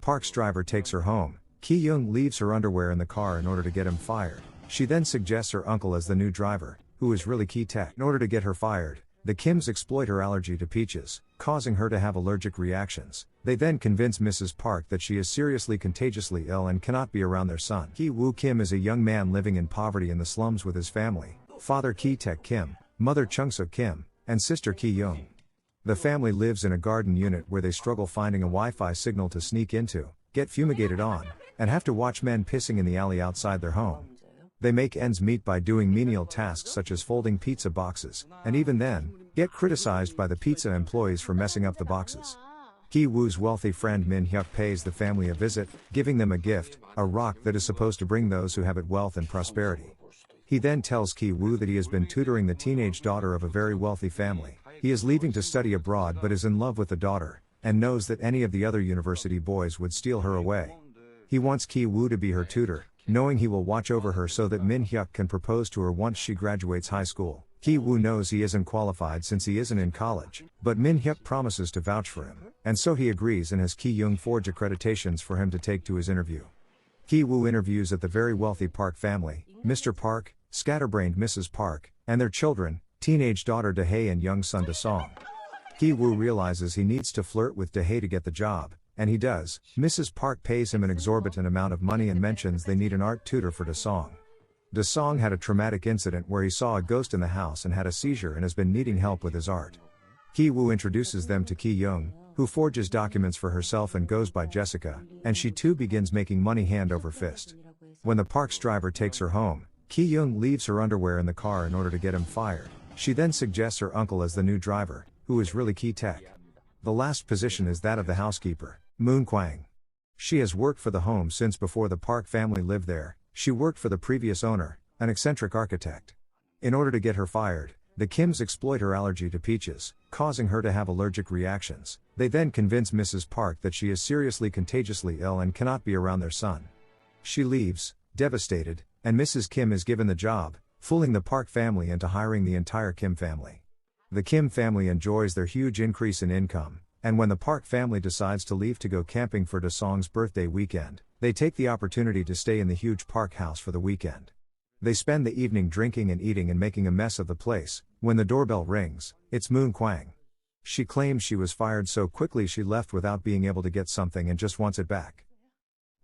Park's driver takes her home. Ki-young leaves her underwear in the car in order to get him fired. She then suggests her uncle as the new driver, who is really Ki-taek. In order to get her fired, the Kims exploit her allergy to peaches, causing her to have allergic reactions. They then convince Mrs. Park that she is seriously contagiously ill and cannot be around their son. Ki-woo Kim is a young man living in poverty in the slums with his family, father Ki-taek Kim, mother Chung-suk Kim, and sister Ki-young. The family lives in a garden unit where they struggle finding a Wi-Fi signal to sneak into, get fumigated on, and have to watch men pissing in the alley outside their home. They make ends meet by doing menial tasks such as folding pizza boxes, and even then, get criticized by the pizza employees for messing up the boxes. Ki-woo's wealthy friend Min Hyuk pays the family a visit, giving them a gift, a rock that is supposed to bring those who have it wealth and prosperity. He then tells Ki-woo that he has been tutoring the teenage daughter of a very wealthy family. He is leaving to study abroad but is in love with the daughter, and knows that any of the other university boys would steal her away. He wants Ki-woo to be her tutor, knowing he will watch over her so that Min Hyuk can propose to her once she graduates high school. Ki-woo knows he isn't qualified since he isn't in college, but Min Hyuk promises to vouch for him, and so he agrees and has Ki-young forge accreditations for him to take to his interview. Ki-woo interviews at the very wealthy Park family, Mr. Park, scatterbrained Mrs. Park, and their children, teenage daughter Dae and young son Da-song. Ki-woo realizes he needs to flirt with Dae to get the job, and he does. Mrs. Park pays him an exorbitant amount of money and mentions they need an art tutor for Da-song. Da-song had a traumatic incident where he saw a ghost in the house and had a seizure and has been needing help with his art. Ki-woo introduces them to Ki-young, who forges documents for herself and goes by Jessica, and she too begins making money hand over fist. When the Park's driver takes her home, Ki-young leaves her underwear in the car in order to get him fired. She then suggests her uncle as the new driver, who is really Ki-taek. The last position is that of the housekeeper, Moon Kwang. She has worked for the home since before the Park family lived there. She worked for the previous owner, an eccentric architect. In order to get her fired, the Kims exploit her allergy to peaches, causing her to have allergic reactions. They then convince Mrs. Park that she is seriously contagiously ill and cannot be around their son. She leaves, devastated, and Mrs. Kim is given the job, fooling the Park family into hiring the entire Kim family. The Kim family enjoys their huge increase in income, and when the Park family decides to leave to go camping for Da-song's birthday weekend, they take the opportunity to stay in the huge Park house for the weekend. They spend the evening drinking and eating and making a mess of the place. When the doorbell rings, it's Moon Kwang. She claims she was fired so quickly she left without being able to get something and just wants it back.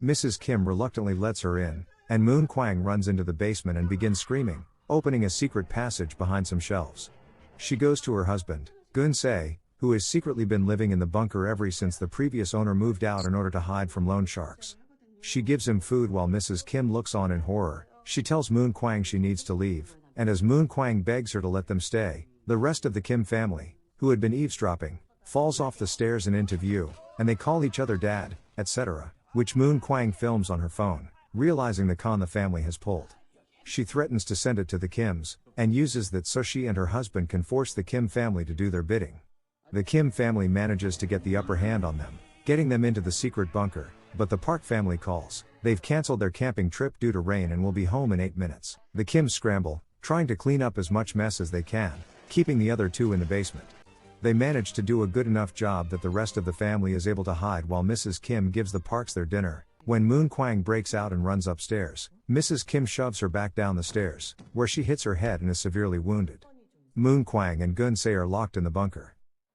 Mrs. Kim reluctantly lets her in, and Moon Kwang runs into the basement and begins screaming, opening a secret passage behind some shelves. She goes to her husband, Gun-se, who has secretly been living in the bunker ever since the previous owner moved out in order to hide from loan sharks. She gives him food while Mrs. Kim looks on in horror. She tells Moon Kwang she needs to leave, and as Moon Kwang begs her to let them stay, the rest of the Kim family, who had been eavesdropping, falls off the stairs and into view, and they call each other dad, etc., which Moon Kwang films on her phone, realizing the con the family has pulled. She threatens to send it to the Kims, and uses that so she and her husband can force the Kim family to do their bidding. The Kim family manages to get the upper hand on them, getting them into the secret bunker, but the Park family calls. They've cancelled their camping trip due to rain and will be home in 8 minutes. The Kims scramble, trying to clean up as much mess as they can, keeping the other two in the basement. They manage to do a good enough job that the rest of the family is able to hide while Mrs. Kim gives the Parks their dinner. When Moon Kwang breaks out and runs upstairs, Mrs. Kim shoves her back down the stairs, where she hits her head and is severely wounded. Moon Kwang and Gun-se are locked in the bunker.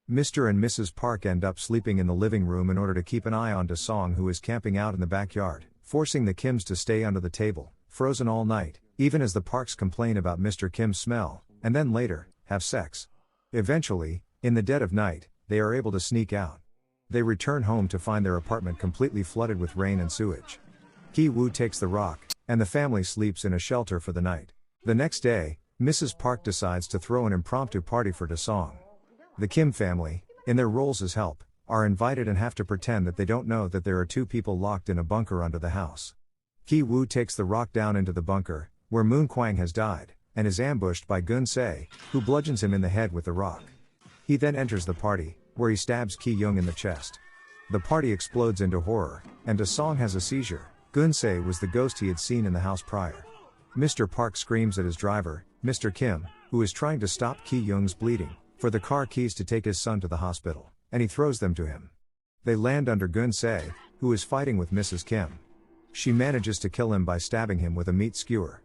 Mr. and Mrs. Park end up sleeping in the living room in order to keep an eye on Da-song, who is camping out in the backyard, forcing the Kims to stay under the table, frozen all night, even as the Parks complain about Mr. Kim's smell, and then later, have sex. Eventually, in the dead of night, they are able to sneak out. They return home to find their apartment completely flooded with rain and sewage. Ki-woo takes the rock, and the family sleeps in a shelter for the night. The next day, Mrs. Park decides to throw an impromptu party for Da-song. The Kim family, in their roles as help, are invited and have to pretend that they don't know that there are two people locked in a bunker under the house. Ki-woo takes the rock down into the bunker, where Moon Kwang has died, and is ambushed by Gun-se, who bludgeons him in the head with the rock. He then enters the party, where he stabs Ki-young in the chest. The party explodes into horror, and Da-song has a seizure. Gun-se was the ghost he had seen in the house prior. Mr. Park screams at his driver, Mr. Kim, who is trying to stop Ki-young's bleeding, for the car keys to take his son to the hospital, and he throws them to him. They land under Gun-se, who is fighting with Mrs. Kim. She manages to kill him by stabbing him with a meat skewer.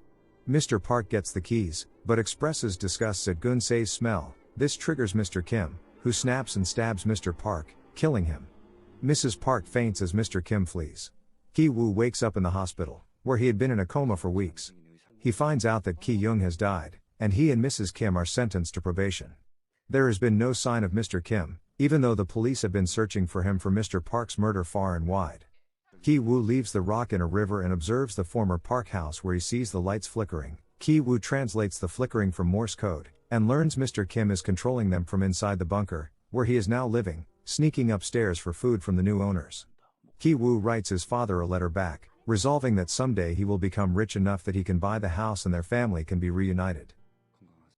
Mr. Park gets the keys, but expresses disgust at Gun-sae's smell. This triggers Mr. Kim, who snaps and stabs Mr. Park, killing him. Mrs. Park faints as Mr. Kim flees. Ki-woo wakes up in the hospital, where he had been in a coma for weeks. He finds out that Ki-young has died, and he and Mrs. Kim are sentenced to probation. There has been no sign of Mr. Kim, even though the police have been searching for him for Mr. Park's murder far and wide. Ki-woo leaves the rock in a river and observes the former Park house where he sees the lights flickering. Ki-woo translates the flickering from Morse code, and learns Mr. Kim is controlling them from inside the bunker, where he is now living, sneaking upstairs for food from the new owners. Ki-woo writes his father a letter back, resolving that someday he will become rich enough that he can buy the house and their family can be reunited.